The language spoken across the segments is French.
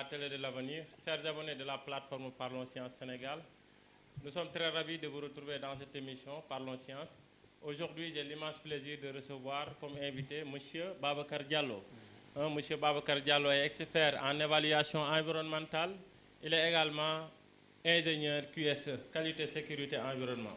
la télé de l'avenir, chers abonnés de la plateforme Parlons Sciences Sénégal. Nous sommes très ravis de vous retrouver dans cette émission Parlons Sciences. Aujourd'hui, j'ai l'immense plaisir de recevoir comme invité M. Babacar Diallo. M. Babacar Diallo est expert en évaluation environnementale. Il est également ingénieur QSE, qualité, sécurité, environnement.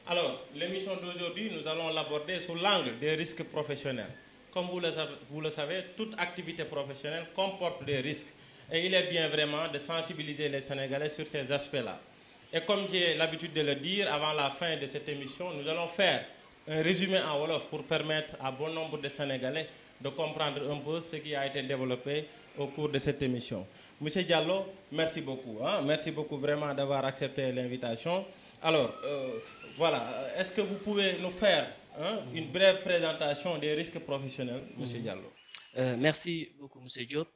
Alors, l'émission d'aujourd'hui, nous allons l'aborder sous l'angle des risques professionnels. Comme vous le savez, toute activité professionnelle comporte des risques. Et il est bien vraiment de sensibiliser les Sénégalais sur ces aspects-là. Et comme j'ai l'habitude de le dire, avant la fin de cette émission, nous allons faire un résumé en Wolof pour permettre à bon nombre de Sénégalais de comprendre un peu ce qui a été développé au cours de cette émission. Monsieur Diallo, merci beaucoup. Merci beaucoup vraiment d'avoir accepté l'invitation. Alors, voilà, est-ce que vous pouvez nous faire une brève présentation des risques professionnels, Monsieur Diallo? Merci beaucoup, Monsieur Diop.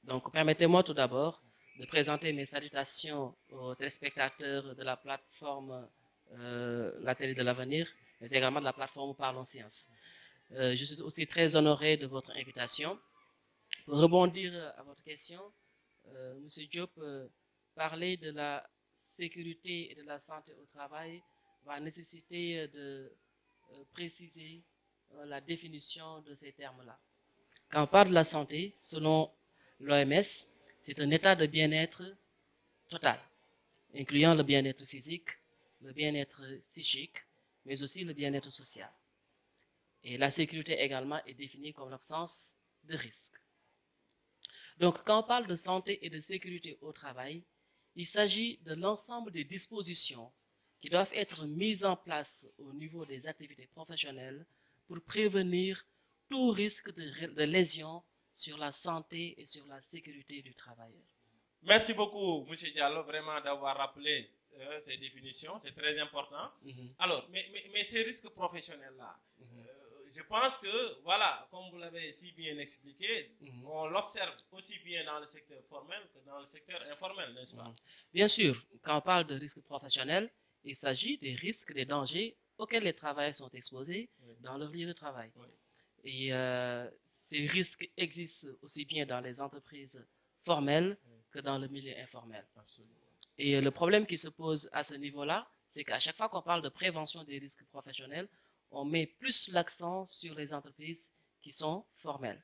Donc, permettez-moi tout d'abord de présenter mes salutations aux téléspectateurs de la plateforme La Télé de l'Avenir, mais également de la plateforme Parlons Sciences. Je suis aussi très honoré de votre invitation. Pour rebondir à votre question, Monsieur Diop, parler de la sécurité et de la santé au travail va nécessiter de préciser la définition de ces termes-là. Quand on parle de la santé, selon l'OMS, c'est un état de bien-être total, incluant le bien-être physique, le bien-être psychique, mais aussi le bien-être social. Et la sécurité également est définie comme l'absence de risque. Donc, quand on parle de santé et de sécurité au travail, il s'agit de l'ensemble des dispositions qui doivent être mises en place au niveau des activités professionnelles pour prévenir tout risque de lésion sur la santé et sur la sécurité du travailleur. Merci beaucoup, M. Diallo, vraiment d'avoir rappelé ces définitions, c'est très important. Alors, mais ces risques professionnels-là, je pense que, voilà, comme vous l'avez si bien expliqué, on l'observe aussi bien dans le secteur formel que dans le secteur informel, n'est-ce pas? Bien sûr, quand on parle de risques professionnels, il s'agit des risques, des dangers auxquels les travailleurs sont exposés dans leur lieu de travail. Et ces risques existent aussi bien dans les entreprises formelles que dans le milieu informel. Absolument. Et le problème qui se pose à ce niveau-là, c'est qu'à chaque fois qu'on parle de prévention des risques professionnels, on met plus l'accent sur les entreprises qui sont formelles.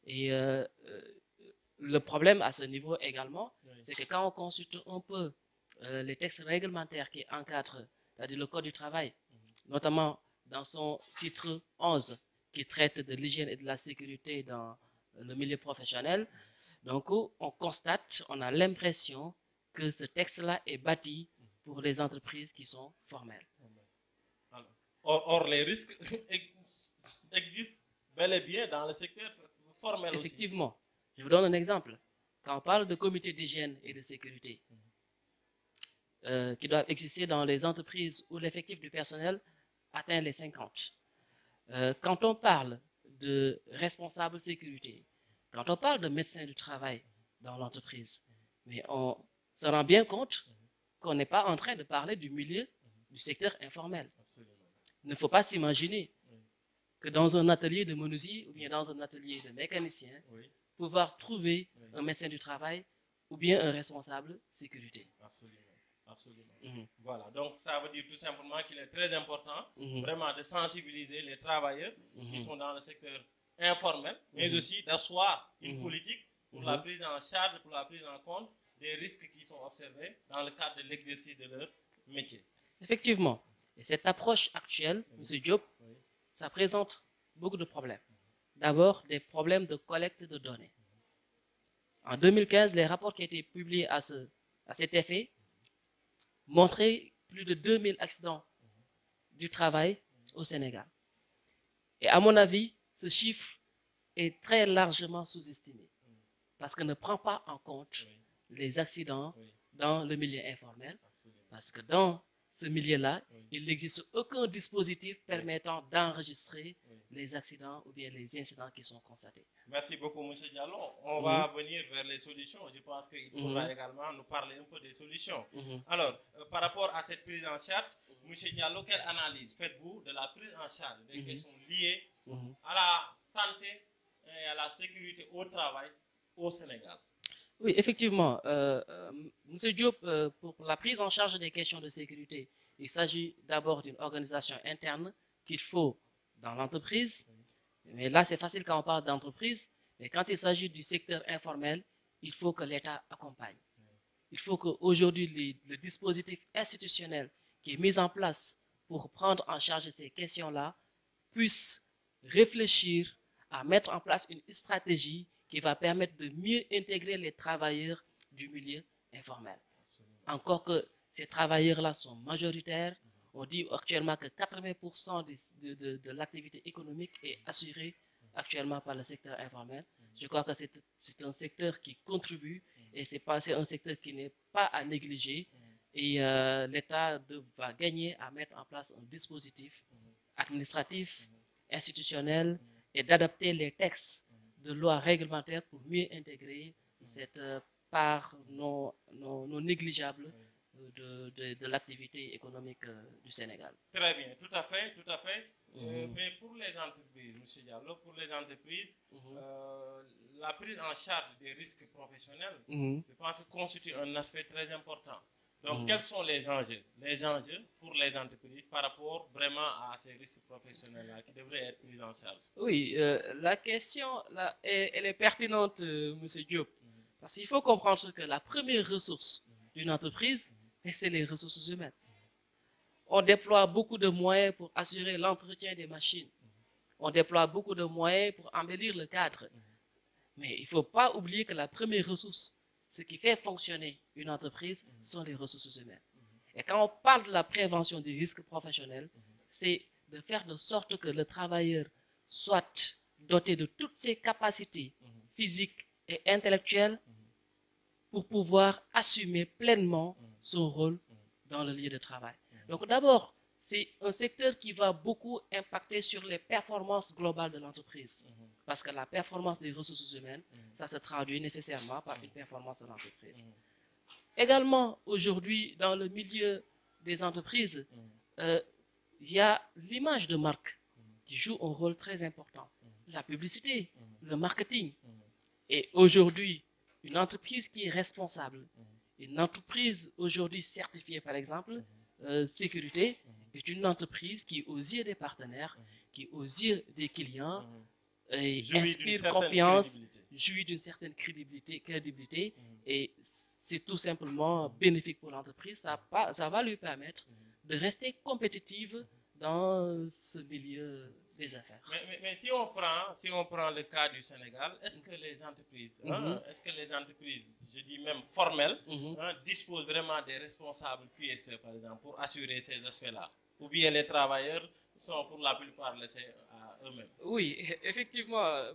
Et le problème à ce niveau également, c'est que quand on consulte un peu les textes réglementaires qui encadrent, c'est-à-dire le Code du travail, notamment dans son titre 11, qui traite de l'hygiène et de la sécurité dans le milieu professionnel, donc on constate, on a l'impression que ce texte-là est bâti pour les entreprises qui sont formelles. Or les risques existent bel et bien dans le secteur formel aussi. Effectivement. Je vous donne un exemple. Quand on parle de comités d'hygiène et de sécurité qui doivent exister dans les entreprises où l'effectif du personnel atteint les 50, quand on parle de responsable sécurité, quand on parle de médecin du travail dans l'entreprise, mais on se rend bien compte qu'on n'est pas en train de parler du milieu du secteur informel. Absolument. Il ne faut pas s'imaginer que dans un atelier de menuisier ou bien dans un atelier de mécanicien, pouvoir trouver un médecin du travail ou bien un responsable sécurité. Absolument. Absolument. Voilà, donc ça veut dire tout simplement qu'il est très important vraiment de sensibiliser les travailleurs qui sont dans le secteur informel, mais aussi d'asseoir une politique pour la prise en charge, pour la prise en compte des risques qui sont observés dans le cadre de l'exercice de leur métier. Effectivement. Et cette approche actuelle, M. Diop, ça présente beaucoup de problèmes. D'abord, des problèmes de collecte de données. En 2015, les rapports qui étaient publiés à cet effet montraient plus de 2000 accidents du travail au Sénégal. Et à mon avis, ce chiffre est très largement sous-estimé parce qu'il ne prend pas en compte les accidents dans le milieu informel, parce que dans ce milieu-là, il n'existe aucun dispositif permettant d'enregistrer les accidents ou bien les incidents qui sont constatés. Merci beaucoup, M. Diallo. On va venir vers les solutions. Je pense qu'il faudra également nous parler un peu des solutions. Alors, par rapport à cette prise en charge, M. Diallo, quelle analyse faites-vous de la prise en charge des questions liées à la santé et à la sécurité au travail au Sénégal? Oui, effectivement. Monsieur Diop, pour la prise en charge des questions de sécurité, il s'agit d'abord d'une organisation interne qu'il faut dans l'entreprise. Mais là, c'est facile quand on parle d'entreprise. Mais quand il s'agit du secteur informel, il faut que l'État accompagne. Il faut qu'aujourd'hui, le dispositif institutionnel qui est mis en place pour prendre en charge ces questions-là puisse réfléchir à mettre en place une stratégie qui va permettre de mieux intégrer les travailleurs du milieu informel. Encore que ces travailleurs-là sont majoritaires, on dit actuellement que 80% de l'activité économique est assurée actuellement par le secteur informel. Je crois que c'est un secteur qui contribue et c'est un secteur qui n'est pas à négliger. Et l'État va gagner à mettre en place un dispositif administratif, institutionnel et d'adapter les textes de loi réglementaire pour mieux intégrer cette part non négligeable de l'activité économique du Sénégal. Très bien, tout à fait, tout à fait. Mais pour les entreprises, M. Diallo, pour les entreprises, la prise en charge des risques professionnels, je pense que constitue un aspect très important. Donc, quels sont les enjeux pour les entreprises par rapport vraiment à ces risques professionnels-là qui devraient être pris en charge? Oui, la question, là, elle est pertinente, M. Diop, parce qu'il faut comprendre que la première ressource d'une entreprise, c'est les ressources humaines. On déploie beaucoup de moyens pour assurer l'entretien des machines. On déploie beaucoup de moyens pour embellir le cadre. Mais il ne faut pas oublier que la première ressource, ce qui fait fonctionner une entreprise, sont les ressources humaines. Et quand on parle de la prévention des risques professionnels, c'est de faire de sorte que le travailleur soit doté de toutes ses capacités physiques et intellectuelles pour pouvoir assumer pleinement son rôle dans le lieu de travail. Donc d'abord, c'est un secteur qui va beaucoup impacter sur les performances globales de l'entreprise. Parce que la performance des ressources humaines, ça se traduit nécessairement par une performance de l'entreprise. Également, aujourd'hui, dans le milieu des entreprises, il y a l'image de marque qui joue un rôle très important. La publicité, le marketing. Et aujourd'hui, une entreprise qui est responsable, une entreprise aujourd'hui certifiée, par exemple, sécurité, est une entreprise qui, aux yeux des partenaires, qui, aux yeux des clients, inspire confiance, jouit d'une certaine crédibilité et c'est tout simplement bénéfique pour l'entreprise. Ça va lui permettre de rester compétitive dans ce milieu des affaires. Mais si on prend le cas du Sénégal, est-ce que les entreprises, je dis même formelles, disposent vraiment des responsables QSE, par exemple, pour assurer ces aspects-là? Ou bien les travailleurs sont pour la plupart laissés à eux-mêmes? Oui, effectivement,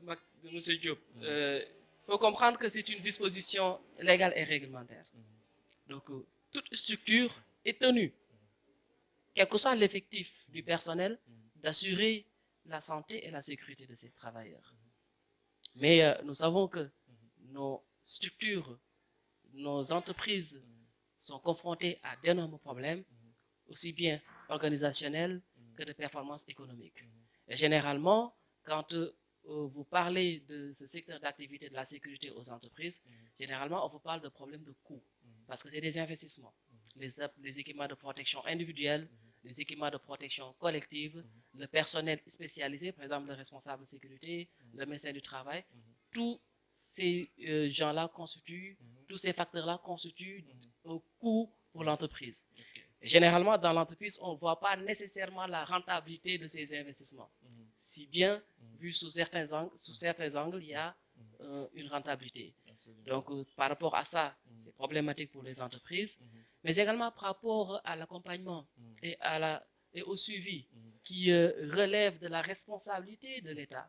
M. Diop, il faut comprendre que c'est une disposition légale et réglementaire. Donc, toute structure est tenue, quel que soit l'effectif du personnel, d'assurer la santé et la sécurité de ses travailleurs. Mais nous savons que nos structures, nos entreprises sont confrontées à d'énormes problèmes, aussi bien organisationnels que de performance économique. Et généralement, quand vous parlez de ce secteur d'activité de la sécurité aux entreprises, généralement, on vous parle de problèmes de coûts, parce que c'est des investissements. Les équipements de protection individuelle, les équipements de protection collective, le personnel spécialisé, par exemple le responsable de sécurité, le médecin du travail, tous ces gens-là constituent, tous ces facteurs-là constituent un coût pour l'entreprise. Généralement, dans l'entreprise, on ne voit pas nécessairement la rentabilité de ces investissements. Si bien, vu sous certains angles, il y a une rentabilité. Donc, par rapport à ça, c'est problématique pour les entreprises, mais également par rapport à l'accompagnement et au suivi qui relève de la responsabilité de l'État.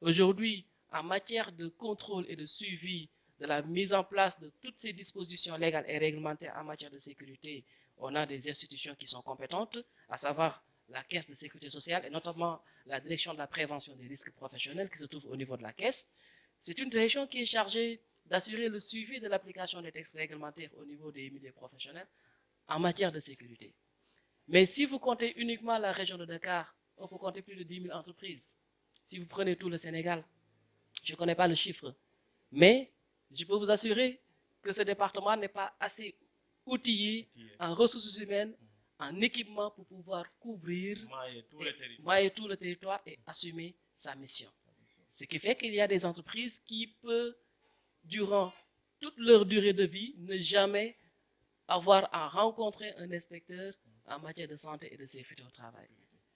Aujourd'hui, en matière de contrôle et de suivi de la mise en place de toutes ces dispositions légales et réglementaires en matière de sécurité, on a des institutions qui sont compétentes, à savoir la Caisse de sécurité sociale et notamment la direction de la prévention des risques professionnels qui se trouve au niveau de la Caisse. C'est une direction qui est chargée d'assurer le suivi de l'application des textes réglementaires au niveau des milieux professionnels en matière de sécurité. Mais si vous comptez uniquement la région de Dakar, on peut compter plus de 10 000 entreprises. Si vous prenez tout le Sénégal, je ne connais pas le chiffre, mais je peux vous assurer que ce département n'est pas assez outillé en ressources humaines, en équipement pour pouvoir couvrir, mailler tout le territoire et assumer sa mission. Ce qui fait qu'il y a des entreprises qui peuvent, durant toute leur durée de vie, ne jamais avoir à rencontrer un inspecteur en matière de santé et de sécurité au travail.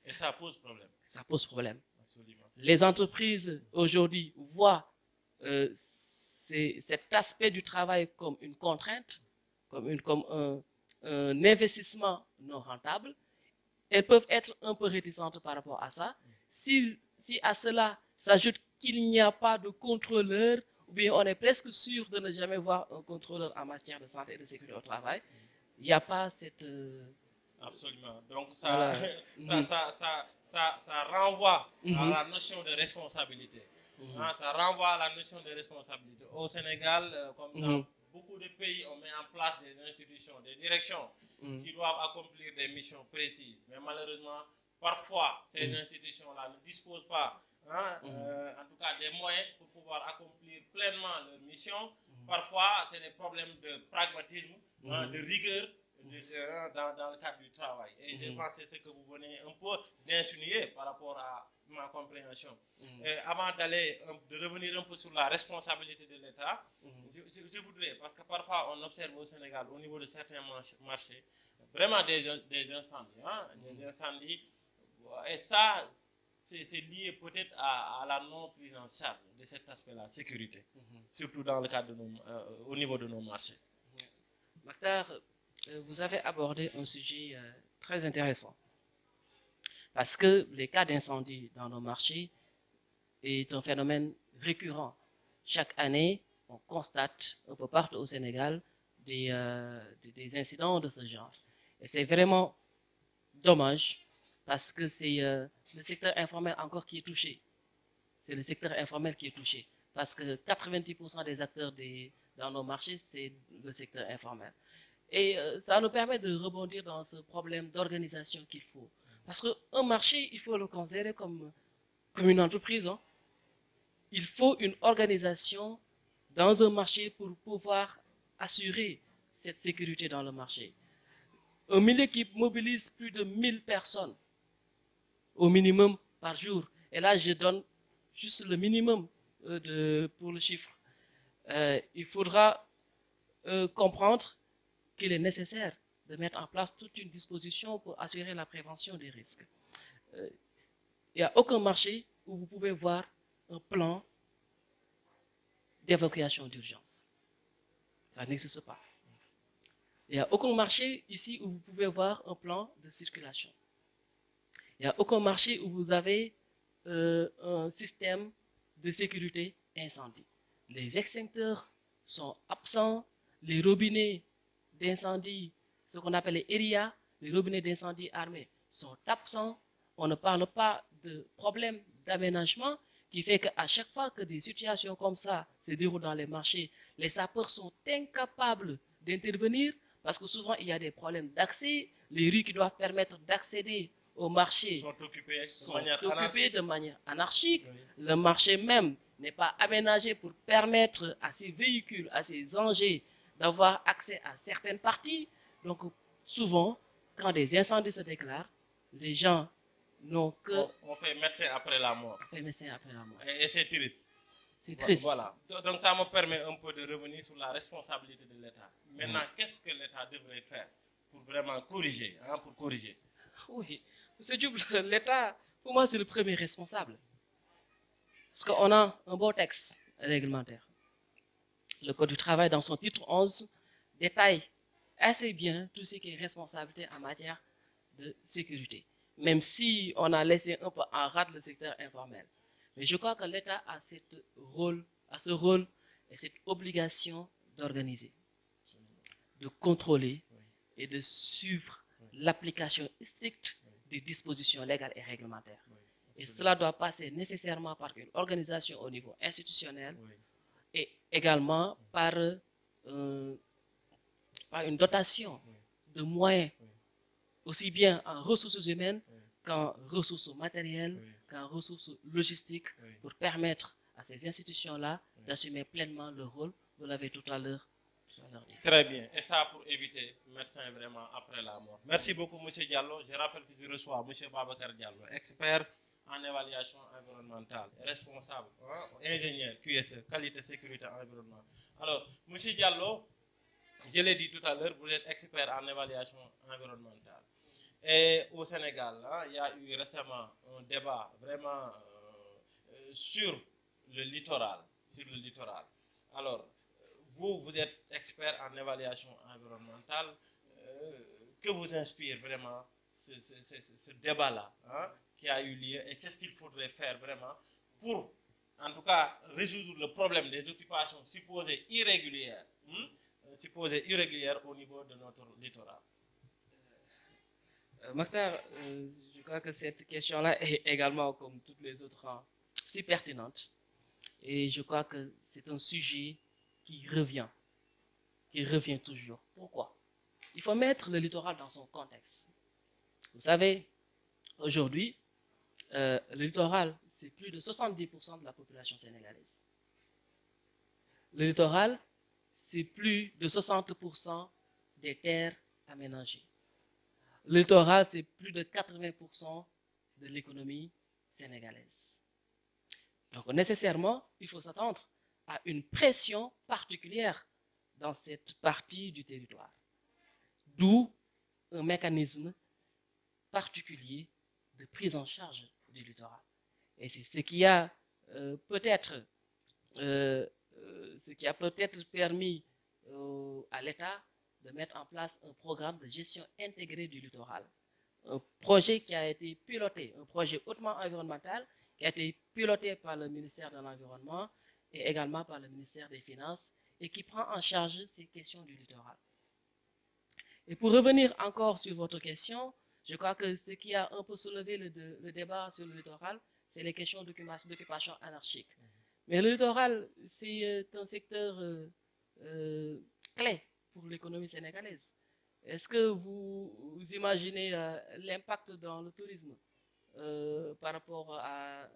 Et ça pose problème. Ça pose problème. Absolument. Les entreprises aujourd'hui voient cet aspect du travail comme une contrainte, comme un investissement non rentable. Elles peuvent être un peu réticentes par rapport à ça. Si à cela s'ajoute qu'il n'y a pas de contrôleur, ou bien on est presque sûr de ne jamais voir un contrôleur en matière de santé et de sécurité au travail, il n'y a pas cette... Absolument. Donc ça, ça renvoie à la notion de responsabilité. Hein, ça renvoie à la notion de responsabilité. Au Sénégal, comme dans beaucoup de pays, on met en place des institutions, des directions qui doivent accomplir des missions précises. Mais malheureusement, parfois, ces institutions-là ne disposent pas, en tout cas, des moyens pour pouvoir accomplir pleinement leur mission. Parfois, c'est des problèmes de pragmatisme, de rigueur dans le cadre du travail. Et je pense que c'est ce que vous venez un peu d'insinuer par rapport à ma compréhension. Et avant de revenir un peu sur la responsabilité de l'État, je voudrais, parce que parfois on observe au Sénégal, au niveau de certains marchés, vraiment des incendies. Des incendies. Et ça, c'est lié peut-être à la non-prise en charge de cet aspect-là, sécurité, surtout dans le cadre au niveau de nos marchés. Mactar, vous avez abordé un sujet très intéressant. Parce que les cas d'incendie dans nos marchés est un phénomène récurrent. Chaque année, on constate un peu partout au Sénégal des incidents de ce genre. Et c'est vraiment dommage parce que c'est le secteur informel encore qui est touché. C'est le secteur informel qui est touché. Parce que 90% des acteurs dans nos marchés, c'est le secteur informel. Et ça nous permet de rebondir dans ce problème d'organisation qu'il faut. Parce qu'un marché, il faut le considérer comme une entreprise. Il faut une organisation dans un marché pour pouvoir assurer cette sécurité dans le marché. Un milieu qui mobilise plus de 1000 personnes au minimum par jour. Et là, je donne juste le minimum pour le chiffre. Il faudra comprendre qu'il est nécessaire de mettre en place toute une disposition pour assurer la prévention des risques. Il n'y a aucun marché où vous pouvez voir un plan d'évacuation d'urgence. Ça n'existe pas. Il n'y a aucun marché ici où vous pouvez voir un plan de circulation. Il n'y a aucun marché où vous avez un système de sécurité incendie. Les extincteurs sont absents, les robinets d'incendie, ce qu'on appelle les ERIA, les robinets d'incendie armés, sont absents. On ne parle pas de problème d'aménagement qui fait qu'à chaque fois que des situations comme ça se déroulent dans les marchés, les sapeurs sont incapables d'intervenir parce que souvent il y a des problèmes d'accès. Les rues qui doivent permettre d'accéder au marché sont occupées de manière anarchique. Oui. Le marché même n'est pas aménagé pour permettre à ces véhicules, à ces engins d'avoir accès à certaines parties. Donc souvent, quand des incendies se déclarent, les gens n'ont que... On fait médecin après la mort. On fait médecin après la mort. Et c'est triste. C'est triste. Voilà. Donc ça me permet un peu de revenir sur la responsabilité de l'État. Maintenant, qu'est-ce que l'État devrait faire pour vraiment corriger, pour corriger? Oui, M. Diop, l'État, pour moi, c'est le premier responsable. Parce qu'on a un beau texte réglementaire. Le Code du travail, dans son titre 11, détaille assez bien tout ce qui est responsabilité en matière de sécurité. Même si on a laissé un peu en rade le secteur informel. Mais je crois que l'État a ce rôle et cette obligation d'organiser, de contrôler et de suivre l'application stricte des dispositions légales et réglementaires. Et cela doit passer nécessairement par une organisation au niveau institutionnel et également par une dotation de moyens, aussi bien en ressources humaines qu'en ressources matérielles, qu'en ressources logistiques, pour permettre à ces institutions-là d'assumer pleinement leur rôle. Vous l'avez tout à l'heure leur dire. Très bien. Et ça pour éviter médecin vraiment après la mort. Merci beaucoup, M. Diallo. Je rappelle que je reçois M. Babacar Diallo, expert en évaluation environnementale, responsable, hein, ingénieur QSE, qualité, sécurité, environnement. Alors, M. Diallo, je l'ai dit tout à l'heure, vous êtes expert en évaluation environnementale. Et au Sénégal, hein, il y a eu récemment un débat vraiment sur le littoral. Sur le littoral. Alors, vous êtes expert en évaluation environnementale. Que vous inspire vraiment ce débat-là, hein, qui a eu lieu, et qu'est-ce qu'il faudrait faire vraiment pour, en tout cas, résoudre le problème des occupations supposées irrégulières, au niveau de notre littoral? Mokhtar, je crois que cette question-là est également, comme toutes les autres, si pertinente. Et je crois que c'est un sujet qui revient toujours. Pourquoi? Il faut mettre le littoral dans son contexte. Vous savez, aujourd'hui, le littoral, c'est plus de 70% de la population sénégalaise. Le littoral, c'est plus de 60% des terres aménagées. Le littoral, c'est plus de 80% de l'économie sénégalaise. Donc, nécessairement, il faut s'attendre à une pression particulière dans cette partie du territoire. D'où un mécanisme particulier de prise en charge du littoral. Et c'est ce qui a peut-être permis à l'État de mettre en place un programme de gestion intégrée du littoral. Un projet qui a été piloté, un projet hautement environnemental qui a été piloté par le ministère de l'Environnement et également par le ministère des Finances et qui prend en charge ces questions du littoral. Et pour revenir encore sur votre question, je crois que ce qui a un peu soulevé le débat sur le littoral, c'est les questions d'occupation anarchique. Mais le littoral, c'est un secteur clé pour l'économie sénégalaise. Est-ce que vous imaginez l'impact dans le tourisme par rapport à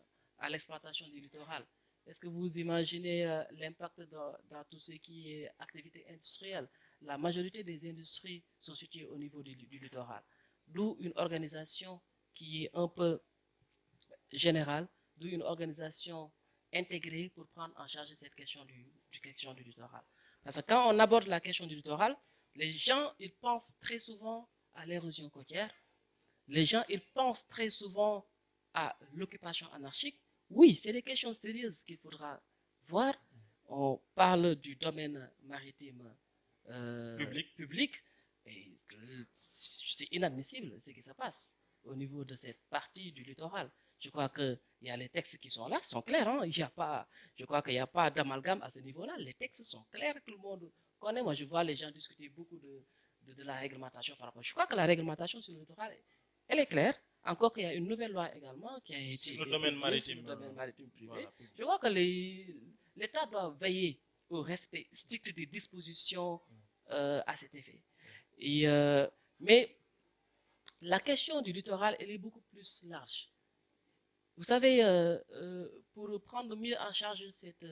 l'exploitation du littoral? Est-ce que vous imaginez l'impact dans tout ce qui est activité industrielle? La majorité des industries sont situées au niveau du littoral. D'où une organisation qui est un peu générale, d'où une organisation intégrée pour prendre en charge cette question du littoral. Parce que quand on aborde la question du littoral, les gens, ils pensent très souvent à l'érosion côtière. Les gens, ils pensent très souvent à l'occupation anarchique. Oui, c'est des questions sérieuses qu'il faudra voir. On parle du domaine maritime public. Et c'est inadmissible ce qui se passe au niveau de cette partie du littoral. Je crois qu'il y a les textes qui sont là, sont clairs. Hein? Je crois qu'il n'y a pas d'amalgame à ce niveau-là. Les textes sont clairs, tout le monde connaît. Moi, je vois les gens discuter beaucoup de la réglementation par rapport. Je crois que la réglementation sur le littoral, elle est claire. Encore qu'il y a une nouvelle loi également qui a été sur le domaine maritime, privé. Voilà. Je crois que l'État doit veiller au respect strict des dispositions à cet effet. Mais la question du littoral, elle est beaucoup plus large. Vous savez, pour prendre mieux en charge cette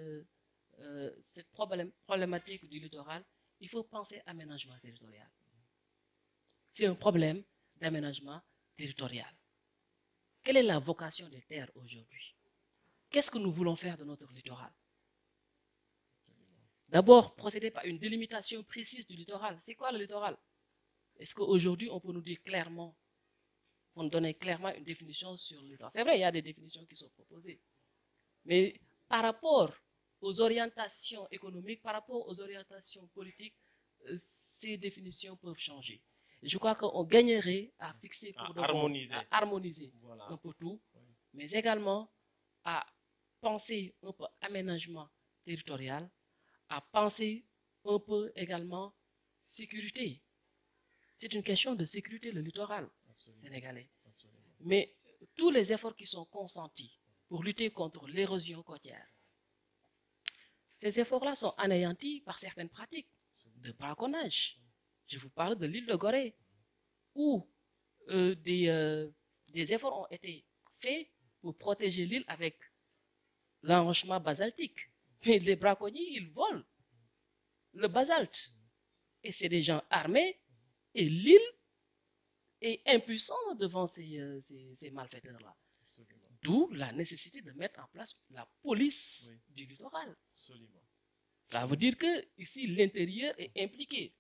problématique du littoral, il faut penser à aménagement territorial. C'est un problème d'aménagement territorial. Quelle est la vocation des terres aujourd'hui? Qu'est-ce que nous voulons faire de notre littoral? D'abord, procéder par une délimitation précise du littoral. C'est quoi le littoral? Est-ce qu'aujourd'hui, on peut nous dire clairement, on donner clairement une définition sur le littoral? C'est vrai, il y a des définitions qui sont proposées. Mais par rapport aux orientations économiques, par rapport aux orientations politiques, ces définitions peuvent changer. Et je crois qu'on gagnerait à fixer, à harmoniser voilà, un peu tout, oui, mais également à penser un peu aménagement territorial, à penser un peu également sécurité. C'est une question de sécurité, le littoral sénégalais. Absolument. Mais tous les efforts qui sont consentis pour lutter contre l'érosion côtière, ces efforts-là sont anéantis par certaines pratiques de braconnage. Je vous parle de l'île de Gorée, où des efforts ont été faits pour protéger l'île avec l'enrochement basaltique. Mais les braconniers, ils volent le basalte. et c'est des gens armés, et l'île est impuissante devant ces malfaiteurs-là. D'où la nécessité de mettre en place la police du littoral. Ça veut dire que ici l'intérieur est impliqué.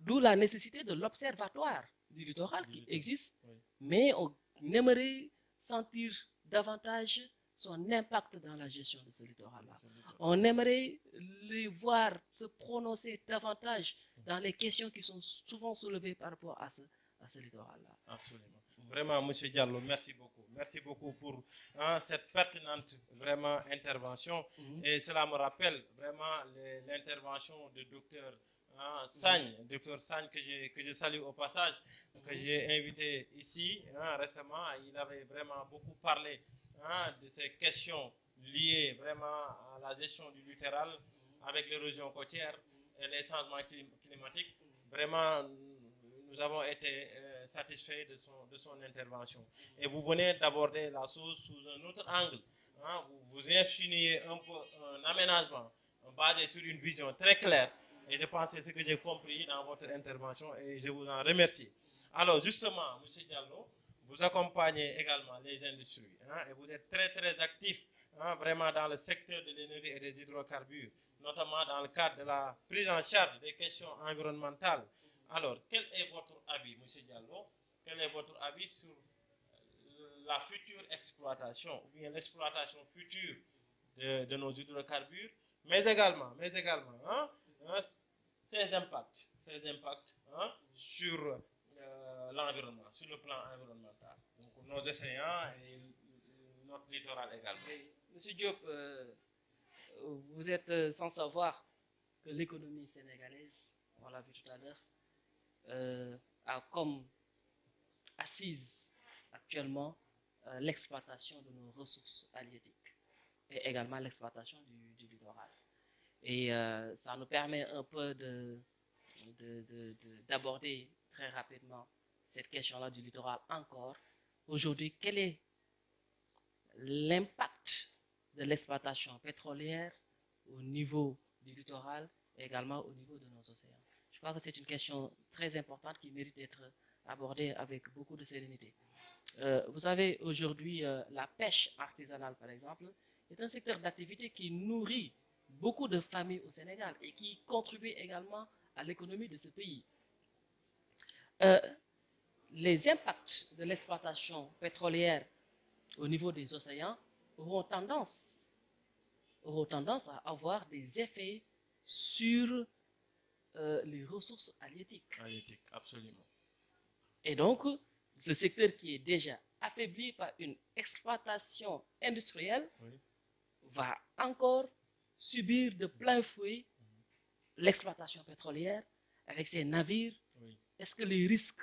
D'où la nécessité de l'observatoire du littoral qui existe, mais on aimerait sentir davantage son impact dans la gestion de ce littoral-là. On aimerait les voir se prononcer davantage dans les questions qui sont souvent soulevées par rapport à ce littoral-là. Absolument. Vraiment, M. Diallo, merci beaucoup. Merci beaucoup pour cette pertinente vraiment intervention. Et cela me rappelle vraiment l'intervention du docteur Sagne, docteur Sagne que je salue au passage, que j'ai invité ici récemment. Il avait vraiment beaucoup parlé de ces questions liées vraiment à la gestion du littoral avec l'érosion côtière et les changements climatiques. Vraiment, nous avons été satisfaits de son intervention. Et vous venez d'aborder la chose sous un autre angle. Vous insinuez un peu un aménagement basé sur une vision très claire. Et je pense que c'est ce que j'ai compris dans votre intervention et je vous en remercie. Alors justement, M. Diallo, vous accompagnez également les industries et vous êtes très très actif vraiment dans le secteur de l'énergie et des hydrocarbures, notamment dans le cadre de la prise en charge des questions environnementales. Alors, quel est votre avis, M. Diallo? Quel est votre avis sur la future exploitation ou bien l'exploitation future de nos hydrocarbures, mais également ses impacts sur l'environnement, sur le plan environnemental, donc nos océans et notre littoral également. Monsieur Diop, vous êtes sans savoir que l'économie sénégalaise, on l'a vu tout à l'heure, a comme assise actuellement l'exploitation de nos ressources halieutiques et également l'exploitation du littoral. Et ça nous permet un peu d'aborder très rapidement cette question-là du littoral encore. Aujourd'hui, quel est l'impact de l'exploitation pétrolière au niveau du littoral et également au niveau de nos océans? Je crois que c'est une question très importante qui mérite d'être abordée avec beaucoup de sérénité. Vous savez, aujourd'hui, la pêche artisanale, par exemple, est un secteur d'activité qui nourrit beaucoup de familles au Sénégal et qui contribue également à l'économie de ce pays. Les impacts de l'exploitation pétrolière au niveau des océans auront tendance à avoir des effets sur les ressources halieutiques. Halieutique, absolument. Et donc, le secteur qui est déjà affaibli par une exploitation industrielle va encore subir de plein fouet l'exploitation pétrolière avec ses navires. Est-ce que les risques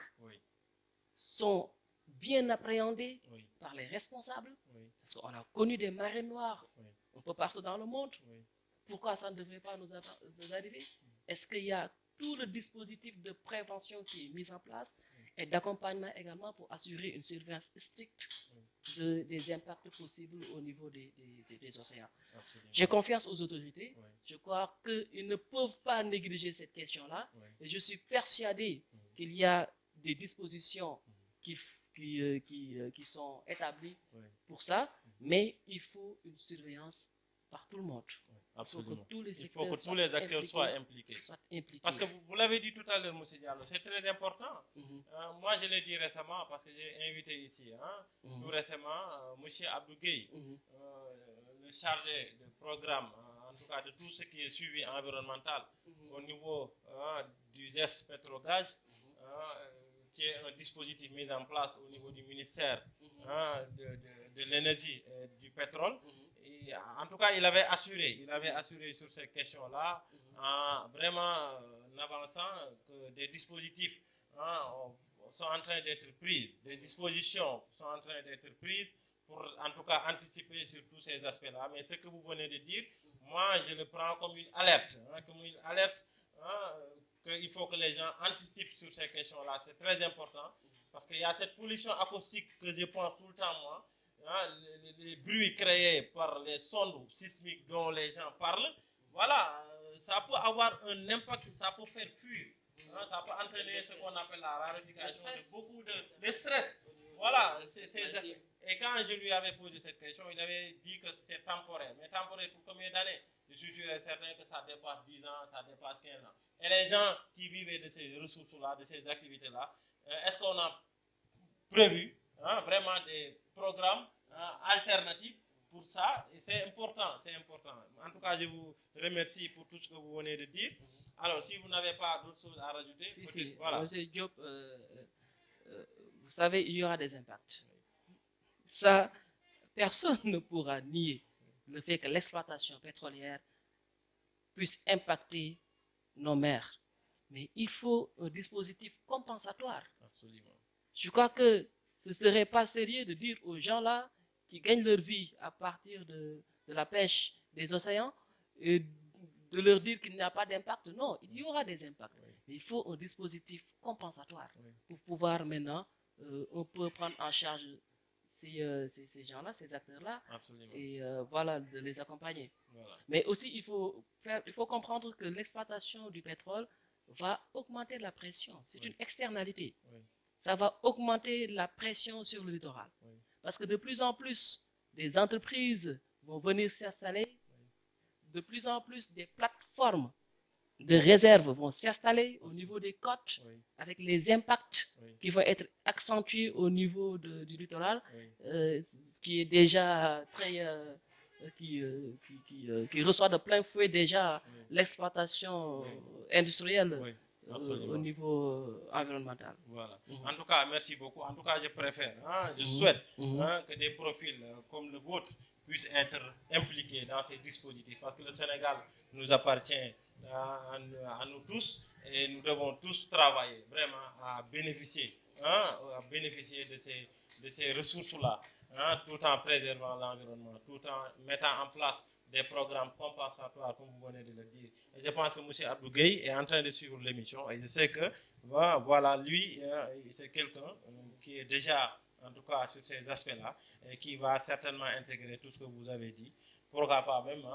sont bien appréhendés par les responsables? Parce qu'on a connu des marées noires un peu partout dans le monde. Pourquoi ça ne devrait pas nous arriver? Est-ce qu'il y a tout le dispositif de prévention qui est mis en place et d'accompagnement également pour assurer une surveillance stricte des impacts possibles au niveau des océans? J'ai confiance aux autorités. Je crois qu'ils ne peuvent pas négliger cette question-là. Et je suis persuadé qu'il y a des dispositions qui sont établies pour ça, mais il faut une surveillance par tout le monde. Absolument. Il faut que tous les acteurs soient impliqués. Parce que vous l'avez dit tout à l'heure, M. Diallo, c'est très important. Moi, je l'ai dit récemment parce que j'ai invité ici, tout récemment, M. Abdou Gueye, le chargé de programme, en tout cas de tout ce qui est suivi environnemental au niveau du ZES Pétrogaz, qui est un dispositif mis en place au niveau du ministère de l'énergie et du pétrole. Et en tout cas, il avait assuré sur ces questions-là, en vraiment avançant que des dispositifs sont en train d'être pris, des dispositions sont en train d'être prises pour en tout cas anticiper sur tous ces aspects-là. Mais ce que vous venez de dire, moi je le prends comme une alerte, qu'il faut que les gens anticipent sur ces questions-là. C'est très important parce qu'il y a cette pollution acoustique que je pense tout le temps, moi, les bruits créés par les sondes sismiques dont les gens parlent. Voilà, ça peut avoir un impact, ça peut faire fuir. Hein, ça peut entraîner ce qu'on appelle la rarification de beaucoup de stress. Voilà. Et quand je lui avais posé cette question, il avait dit que c'est temporaire. Mais temporaire pour combien d'années? Je suis sûr et certain que ça dépasse 10 ans, ça dépasse 15 ans. Et les gens qui vivaient de ces ressources-là, de ces activités-là, est-ce qu'on a prévu vraiment des programmes alternatifs pour ça? Et c'est important, c'est important. En tout cas, je vous remercie pour tout ce que vous venez de dire. Alors, si vous n'avez pas d'autres choses à rajouter, voilà. Monsieur Diop, vous savez, il y aura des impacts. Ça, personne ne pourra nier le fait que l'exploitation pétrolière puisse impacter nos mers. Mais il faut un dispositif compensatoire. Absolument. Je crois que ce ne serait pas sérieux de dire aux gens là qui gagnent leur vie à partir de la pêche des océans et de leur dire qu'il n'y a pas d'impact. Non, il y aura des impacts. Oui. Mais il faut un dispositif compensatoire pour pouvoir maintenant, on peut prendre en charge ces gens-là, ces acteurs-là, et voilà, de les accompagner. Voilà. Mais aussi, il faut comprendre que l'exploitation du pétrole va augmenter la pression. C'est une externalité. Oui. Ça va augmenter la pression sur le littoral. Oui. Parce que de plus en plus, des entreprises vont venir s'installer, de plus en plus des plateformes de réserve vont s'installer au niveau des côtes, avec les impacts qui vont être accentués au niveau du littoral, qui est déjà très... qui reçoit de plein fouet déjà l'exploitation industrielle au niveau environnemental. Voilà. En tout cas, merci beaucoup. En tout cas, je préfère, je souhaite que des profils comme le vôtre puissent être impliqués dans ces dispositifs, parce que le Sénégal nous appartient à nous tous, et nous devons tous travailler vraiment à bénéficier de ces ressources-là, tout en préservant l'environnement, tout en mettant en place des programmes compensatoires, comme vous venez de le dire. Et je pense que M. Abdou Gueye est en train de suivre l'émission, et je sais que voilà, lui, c'est quelqu'un qui est déjà, en tout cas sur ces aspects-là, et qui va certainement intégrer tout ce que vous avez dit. Pourquoi pas même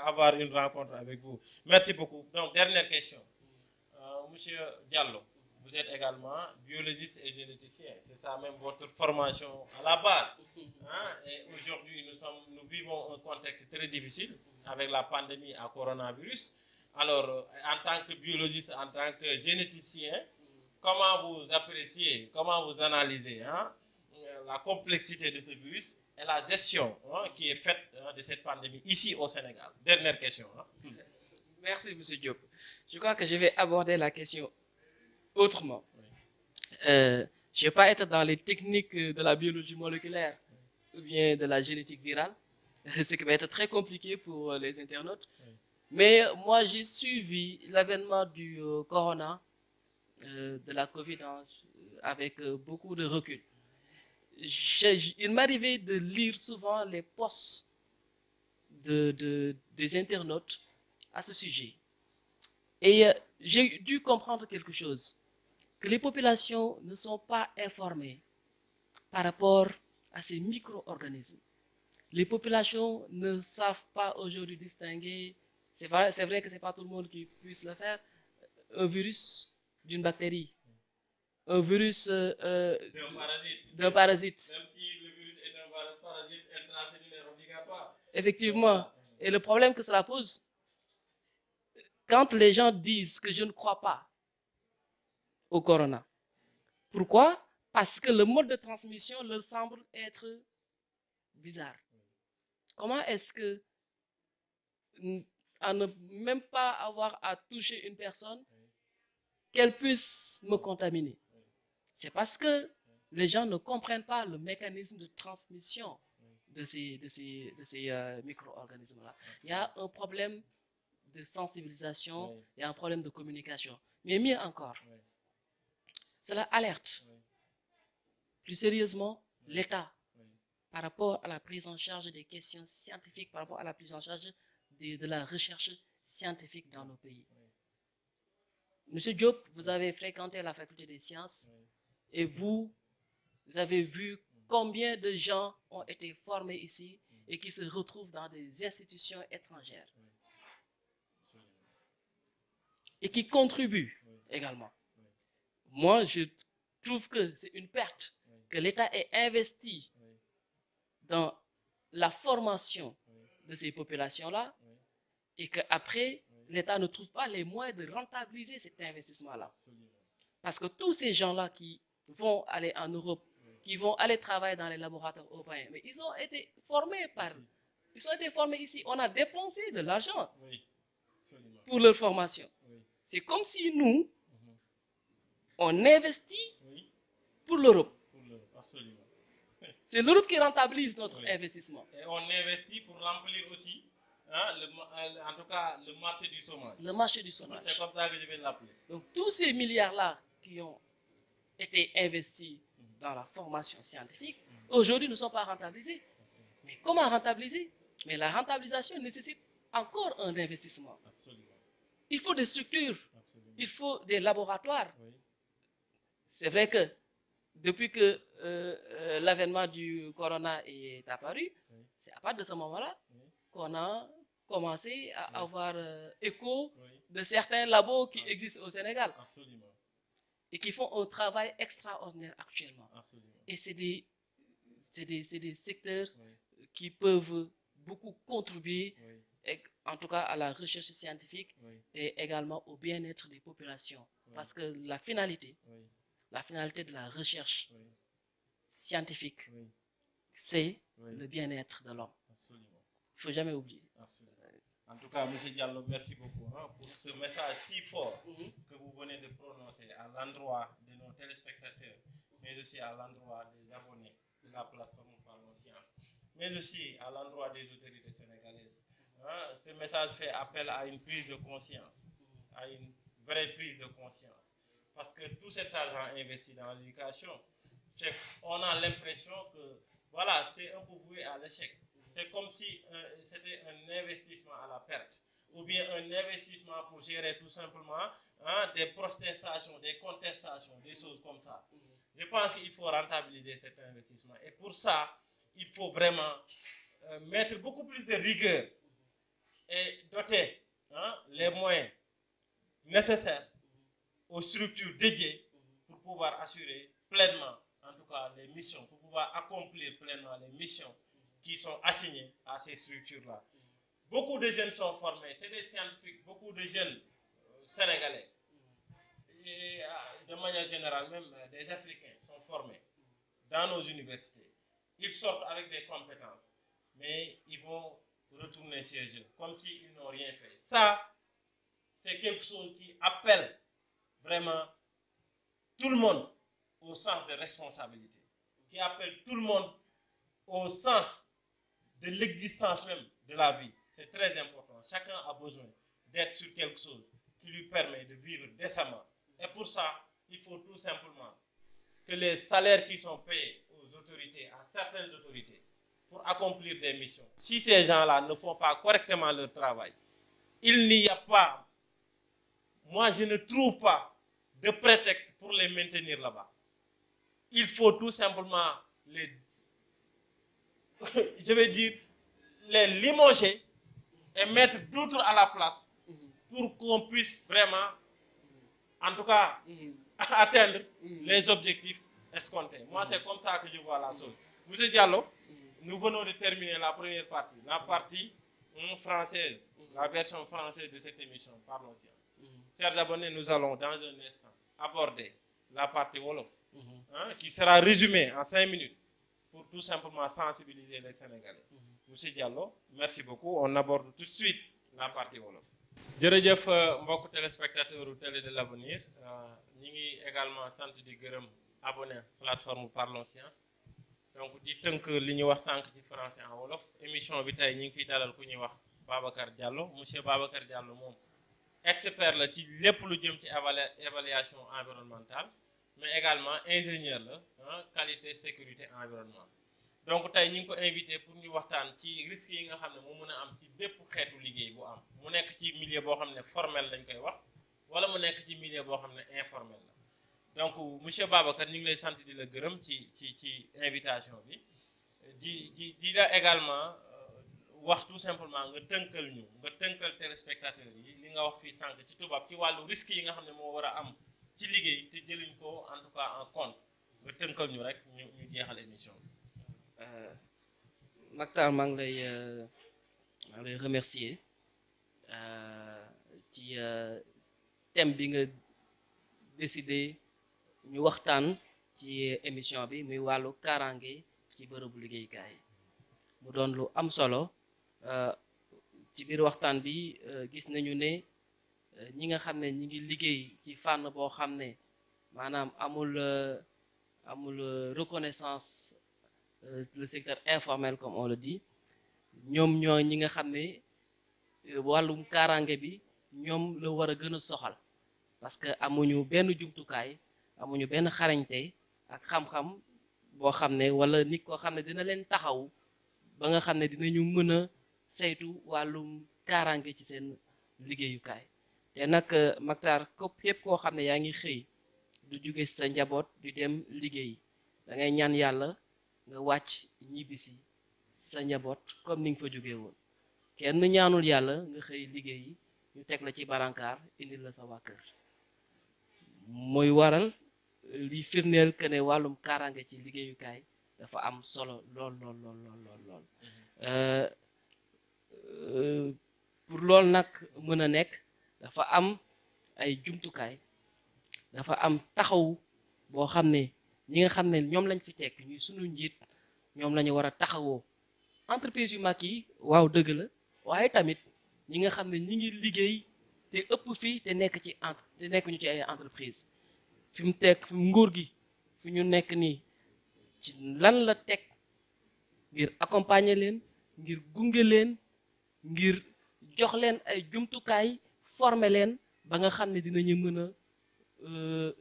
avoir une rencontre avec vous. Merci beaucoup. Donc, dernière question. Monsieur Diallo, vous êtes également biologiste et généticien. C'est ça même votre formation à la base. Et aujourd'hui, nous vivons un contexte très difficile avec la pandémie à coronavirus. Alors, en tant que biologiste, en tant que généticien, comment vous appréciez, comment vous analysez la complexité de ce virus et la gestion qui est faite de cette pandémie ici au Sénégal? Dernière question. Merci, M. Diop. Je crois que je vais aborder la question autrement. Oui. Je ne vais pas être dans les techniques de la biologie moléculaire ou bien de la génétique virale, ce qui va être très compliqué pour les internautes. Oui. Mais moi, j'ai suivi l'avènement du corona, de la COVID avec beaucoup de recul. Il m'arrivait de lire souvent les posts des internautes à ce sujet. Et j'ai dû comprendre quelque chose, que les populations ne sont pas informées par rapport à ces micro-organismes. Les populations ne savent pas aujourd'hui distinguer, c'est vrai que ce n'est pas tout le monde qui puisse le faire, un virus d'une bactérie, un virus d'un parasite. Même si le virus est un parasite intracellulaire obligatoire. Effectivement. Et le problème que cela pose, quand les gens disent que je ne crois pas au corona, pourquoi? Parce que le mode de transmission leur semble être bizarre. Comment est-ce que, à ne même pas avoir à toucher une personne, qu'elle puisse me contaminer? C'est parce que les gens ne comprennent pas le mécanisme de transmission de ces micro-organismes-là. Il y a un problème de sensibilisation, il y a un problème de communication. Mais mieux encore, cela alerte plus sérieusement l'État par rapport à la prise en charge des questions scientifiques, par rapport à la prise en charge de la recherche scientifique dans nos pays. Monsieur Diop, vous avez fréquenté la faculté des sciences et vous avez vu combien de gens ont été formés ici et qui se retrouvent dans des institutions étrangères. et qui contribuent également. Moi, je trouve que c'est une perte que l'État ait investi dans la formation de ces populations-là et qu'après, l'État ne trouve pas les moyens de rentabiliser cet investissement-là. Parce que tous ces gens-là qui vont aller en Europe, qui vont aller travailler dans les laboratoires européens, mais ils ont été formés ici. On a dépensé de l'argent pour leur formation. C'est comme si nous, on investit pour l'Europe. C'est l'Europe qui rentabilise notre investissement. Et on investit pour remplir aussi, hein, en tout cas, le marché du chômage. Le marché du chômage. C'est comme ça que je vais l'appeler. Donc, tous ces milliards-là qui ont été investis dans la formation scientifique, aujourd'hui ne sont pas rentabilisés. Mais comment rentabiliser? Mais la rentabilisation nécessite encore un investissement. Il faut des structures, il faut des laboratoires. C'est vrai que depuis que l'avènement du corona est apparu, c'est à partir de ce moment-là qu'on a commencé à avoir écho de certains labos qui existent au Sénégal et qui font un travail extraordinaire actuellement. Et c'est des secteurs qui peuvent beaucoup contribuer, en tout cas à la recherche scientifique et également au bien-être des populations. Parce que la finalité de la recherche scientifique, c'est le bien-être de l'homme. Il ne faut jamais oublier. En tout cas, M. Diallo, merci beaucoup pour ce message si fort que vous venez de prononcer à l'endroit de nos téléspectateurs, mais aussi à l'endroit des abonnés de la plateforme Parlons Sciences, mais aussi à l'endroit des autorités sénégalaises. Ce message fait appel à une prise de conscience, à une vraie prise de conscience. Parce que tout cet argent investi dans l'éducation, on a l'impression que voilà, c'est un peu voué à l'échec. C'est comme si c'était un investissement à la perte, ou bien un investissement pour gérer tout simplement des protestations, des contestations, des choses comme ça. Je pense qu'il faut rentabiliser cet investissement. Et pour ça, il faut vraiment mettre beaucoup plus de rigueur et doter les moyens nécessaires aux structures dédiées pour pouvoir assurer pleinement, en tout cas, les missions, pour pouvoir accomplir pleinement les missions qui sont assignées à ces structures-là. Beaucoup de jeunes sont formés, c'est des scientifiques, beaucoup de jeunes sénégalais, et de manière générale, même des Africains sont formés dans nos universités. Ils sortent avec des compétences, mais ils vont retourner chez eux, comme s'ils n'ont rien fait. Ça, c'est quelque chose qui appelle vraiment tout le monde au sens de responsabilité, qui appelle tout le monde au sens de l'existence même de la vie. C'est très important. Chacun a besoin d'être sur quelque chose qui lui permet de vivre décemment. Et pour ça, il faut tout simplement que les salaires qui sont payés aux autorités, à certaines autorités, pour accomplir des missions, si ces gens-là ne font pas correctement leur travail, il n'y a pas, moi je ne trouve pas de prétexte pour les maintenir là-bas. Il faut tout simplement les, je vais dire, les limoger et mettre d'autres à la place pour qu'on puisse vraiment, en tout cas, atteindre les objectifs escomptés. Moi, c'est comme ça que je vois la chose. Monsieur Diallo, nous venons de terminer la première partie, la partie française, la version française de cette émission, Parlons Sciences. Chers abonnés, nous allons dans un instant aborder la partie Wolof, qui sera résumée en 5 minutes pour tout simplement sensibiliser les Sénégalais. Monsieur Diallo, merci beaucoup. On aborde tout de suite la partie Wolof. jërëjëf mbokk téléspectateur Télé de l'Avenir, ñi ngi également sant di gërëm abonné plateforme Parlons Sciences. Donc di tënk li ñu wax sànq ci français en wolof. Émission bi tey ñu ngi fiy dalal ku ñuy wax Babacar Diallo. Monsieur Babacar Diallo moom expert la ci lépp lu jëm ci évaluation environnementale, mais également ingénieur la qualité sécurité environnement. Donc tey ñu ngi ko invité pour ñu waxtaan ci risques yi nga xam ne moo mën a am ci bépp xeetu liggéey bu am, mu nekk ci milieu boo xam ne formel lañ koy wax wala mu nekk ci milieu boo xam ne informel la. Donc monsieur Babacar ñu ngi lay sant di la gërëm ci invitation bi di la également wax tout simplement nga tënkal téléspectateurs yi li li nga wax fii sànq ci tubaab ci wàllu risque yi nga xam ne moo war a am ci liggéey te jëluñ ko en tout cas en compte nga tënkal ñu rek ñu jeexal émission bi. Mactar maa ngi lay remercier ci thème bi nga décidé ñu waxtaan ci émission bi muy wàllu kaaraange ci bërëbu liggéeykaay mu doon lu am solo ci biir waxtaan bi gis nañu ne ñi nga xam ne ñi ngi liggéey ci fànn boo xam ne maanaam amul reconnaissance le secteur informel comme on le dit ñoom ñoo ñi nga xam ne wàllum kaaraange bi ñoom la war a gën a soxal parce que amuñu benn jumtukaay amuñu benn xarañte ak xam-xam boo xam ne wala nit koo xam ne dina leen taxaw ba nga xam ne dinañu mën a saytu wàllum kaaraange ci seen liggéeyukaay te nag Mactar képp koo xam ne yaa ngi xëy du jóge sa njaboot di dem liggéey da ngay ñaan yàlla nga wàcc ñibbisi sa njaboot comme ni nga fa jógee woon kenn ñaanul yàlla nga xëy liggéey ñu teg la ci barankaar indil la sa waa kër mooy waral li firndeel que ne wàllum kaaraange ci liggéeyukaay dafa am solo lool pour loolu nag mën a nekk dafa am ay jumtukaay dafa am taxaw boo xam ne ñi nga xam ne ñoom lañ fi tekk ñuy sunu njiit ñoom la ñu war a taxawoo entreprise yu mag yi waaw dëgg la waaye tamit ñi nga xam ne ñi ngi liggéey te ëpp fii te nekk ñu ci ay entreprise fi mu teg fi nguur gi fi ñu nekk nii ci lan la teg ngir accompagner leen ngir gunge leen ngir jox leen ay jumtukaay former leen ba nga xam ne dinañu mën a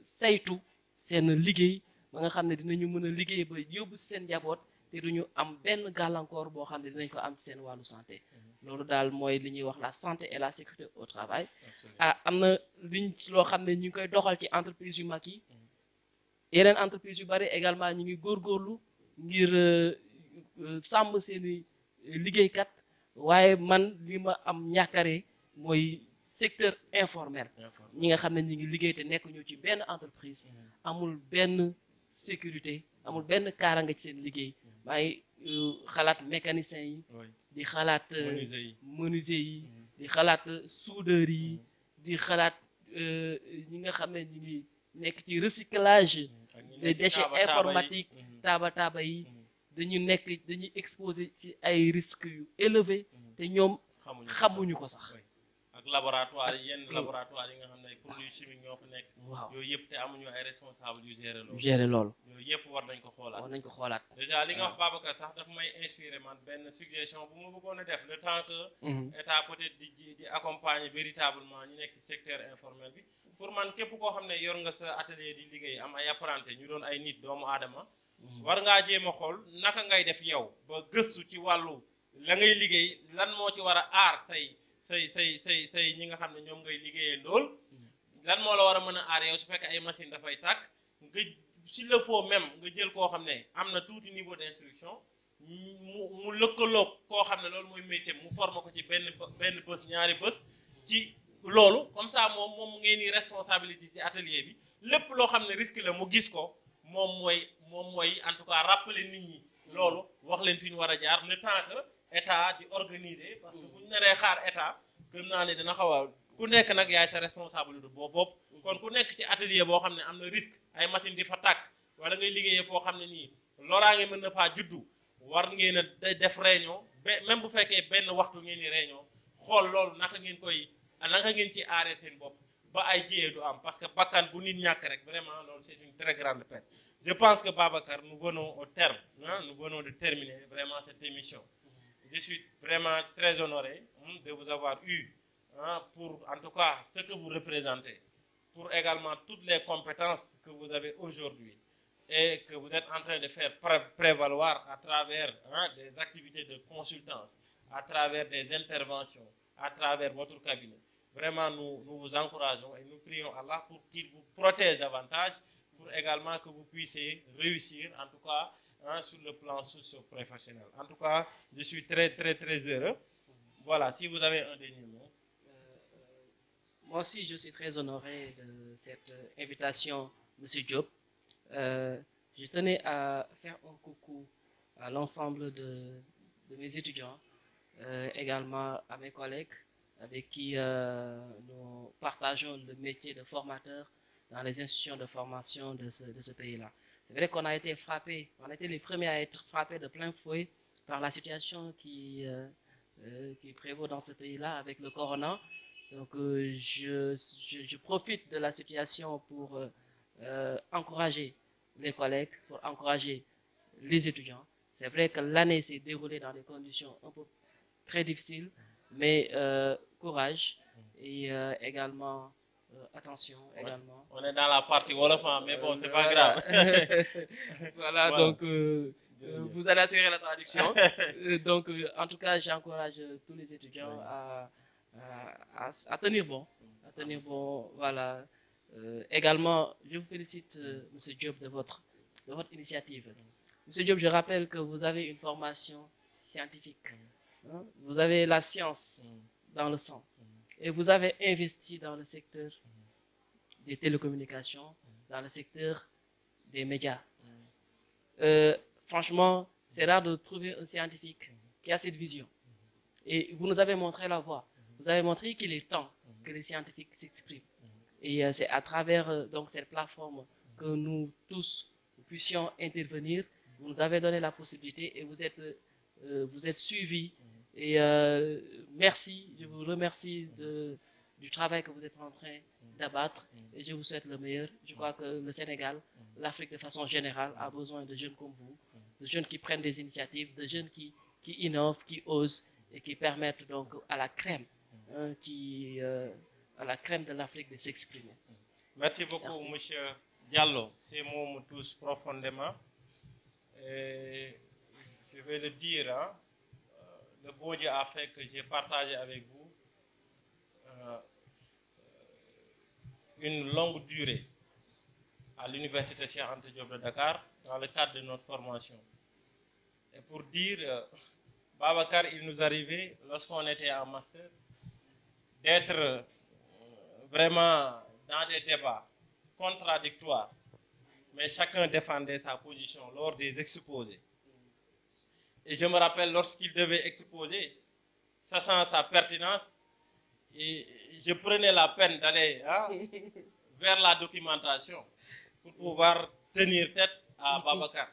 saytu seen liggéey ba nga xam ne dinañu mën a liggéey ba yóbbu seen njaboot te duñu am benn gàllankoor boo xam ne dinañ ko am seen wàllu santé loolu daal mooy li ñuy wax la santé et la sécurité au travail am na liñ loo xam ne ñu ngi koy doxal ci entreprise yu mag yi yeneen entreprise yu bari également ñu ngi góorgóorlu ngir sàmm seeni liggéeykat waaye man li ma am ñàkkare mooy secteur informel ñi nga xam ne ñu ngi liggéey te nekk ñu ci benn entreprise amul benn sécurité amul benn kaaraange ci seen liggéey maa ngi xalaat mécanicien yi di xalaat menuisier yi di xalaat soudeur yi di xalaat ñi nga xam ne ñu ngi nekk ci recyclage des déchets informatiques taaba yi dañuy exposé ci ay risques yu élevés te ñoom xamuñu ko sax ak laboratoire yenn laboratoire yi nga xam ne ay produits chimiques ñoo fa nekk waaw yooyu yëpp te amuñu ay responsable yu gérer loolu yooyu yëpp war nañ ko xoolaat déjà li nga wax Babacar sax daf may inspiré man benn suggestion bu ma bëggoon a def le temps que état peut-être di accompagner véritablement ñu nekk ci secteur informel bi pour man képp koo xam ne yor nga sa atelier di liggéey am ay apprenti ñu doon ay nit doomu aadama war ngaa jéem a xool naka ngay def yow ba gëstu ci wàllu la ngay liggéey lan moo ci war a aar say ñi nga xam ne ñoom ngay liggéeyee lool lan moo la war a mën a aar yow su fekkee ay machine dafay tàkk nga s'il le faut même nga jël koo xam ne am na tuuti niveau d'instruction mu lëkkaloog koo xam ne loolu mooy métier mu former ko ci benn bés ñaari bés ci loolu comme ça moom ngeen ni responsabilité ci atelier bi lépp loo xam ne risque la mu gis ko moom mooy en tout cas rappeler nit ñi loolu wax leen fi ñu war a jaar le temps que état di organiser parce que bu ñu naree xaar état gëm naa ne dina xaw a ku nekk nag yaay sa responsabilité boo bopp kon ku nekk ci atelier boo xam ne am na risque ay machine di fa tàkk wala ngay liggéeyee foo xam ne nii loraange mën na faa juddu war ngeen a def réunion même bu fekkee benn waxtu ngeen di réunion xool loolu naka ngeen ci aaree seen bopp ba ay jiyee du am parce que bakkan bu nit ñàkk rek vraiment loolu c'est une très grande peine je pense que Babacar nous venons au terme nous venons de terminer vraiment cette émission je suis vraiment très honoré de vous avoir eu pour en tout cas ce que vous représentez pour également toutes les compétences que vous avez aujourd'hui et que vous êtes en train de faire prévaloir à travers des activités de consultance, à travers des interventions, à travers votre cabinet. Vraiment, nous vous encourageons et nous prions Allah pour qu'il vous protège davantage, pour également que vous puissiez réussir, en tout cas, sur le plan socio-professionnel. En tout cas, je suis très, très, très heureux. Voilà, si vous avez un dernier mot. Moi aussi, je suis très honoré de cette invitation, Monsieur Diop. Je tenais à faire un coucou à l'ensemble de mes étudiants, également à mes collègues avec qui nous partageons le métier de formateur dans les institutions de formation de ce pays-là. C'est vrai qu'on a été frappés, on a été les premiers à être frappés de plein fouet par la situation qui prévaut dans ce pays-là avec le corona. Donc, je profite de la situation pour encourager les collègues, pour encourager les étudiants. C'est vrai que l'année s'est déroulée dans des conditions un peu très difficiles, mais courage et également attention également. On est dans la partie Wolof, mais bon, c'est pas Voilà. grave. Voilà, Voilà. donc vous allez assurer la traduction. Donc, en tout cas, j'encourage tous les étudiants à tenir bon. À tenir bon, voilà. Également, je vous félicite, Monsieur Diop, de votre initiative. Monsieur Diop, je rappelle que vous avez une formation scientifique. Hein? Vous avez la science dans le sang. Et vous avez investi dans le secteur des télécommunications, dans le secteur des médias. Franchement, c'est rare de trouver un scientifique qui a cette vision. Et vous nous avez montré la voie. Vous avez montré qu'il est temps que les scientifiques s'expriment. Et c'est à travers donc cette plateforme que nous tous puissions intervenir. Vous nous avez donné la possibilité et vous êtes suivis. Et merci, je vous remercie du travail que vous êtes en train d'abattre et je vous souhaite le meilleur. Je crois que le Sénégal, l'Afrique de façon générale, a besoin de jeunes comme vous, de jeunes qui prennent des initiatives, de jeunes qui innovent, qui osent et qui permettent donc à la crème, à la crème de l'Afrique de s'exprimer. Merci beaucoup, Monsieur Diallo. Ces mots me touchent profondément. Et je vais le dire, hein, le bon Dieu a fait que j'ai partagé avec vous une longue durée à l'Université Cheikh Anta Diop de Dakar dans le cadre de notre formation. Et pour dire, Babacar, il nous arrivait, lorsqu'on était en master, d'être vraiment dans des débats contradictoires, mais chacun défendait sa position lors des exposés. Et je me rappelle, lorsqu'il devait exposer, sachant sa pertinence, et je prenais la peine d'aller vers la documentation pour pouvoir tenir tête à Babacar.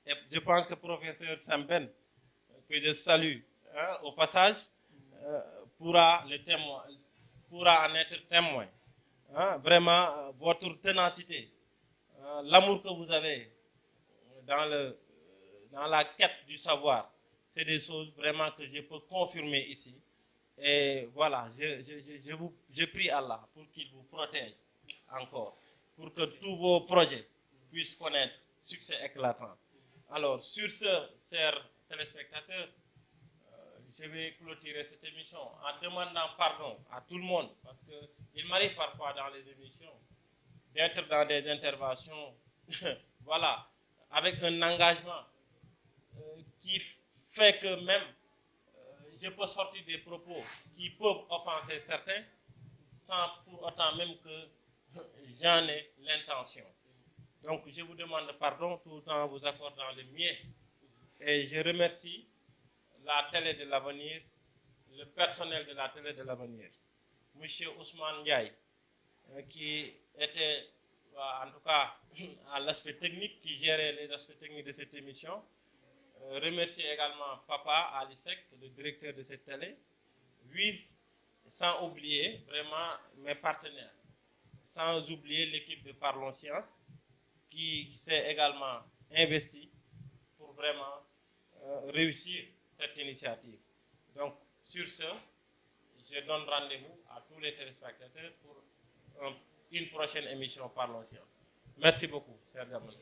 Et je pense que le professeur Samben, que je salue au passage, pourra en être témoin. Vraiment, votre ténacité, l'amour que vous avez dans la quête du savoir, c'est des choses vraiment que je peux confirmer ici. Et voilà, je prie Allah pour qu'il vous protège encore, pour que tous vos projets puissent connaître succès éclatant. Alors, sur ce, chers téléspectateurs, je vais clôturer cette émission en demandant pardon à tout le monde, parce qu'il m'arrive parfois dans les émissions d'être dans des interventions, voilà, avec un engagement qui fait que même je peux sortir des propos qui peuvent offenser certains sans pour autant même que j'en ai l'intention. Donc je vous demande pardon tout en vous accordant le mien. Et je remercie la télé de l'avenir, le personnel de la télé de l'avenir, M. Ousmane Ndiaye, qui était en tout cas à l'aspect technique, qui gérait les aspects techniques de cette émission. Remercier également Papa Alisek, le directeur de cette télé, sans oublier vraiment mes partenaires, sans oublier l'équipe de Parlons Sciences qui s'est également investie pour vraiment réussir cette initiative. Donc, sur ce, je donne rendez-vous à tous les téléspectateurs pour une prochaine émission Parlons Sciences. Merci beaucoup, chers amis.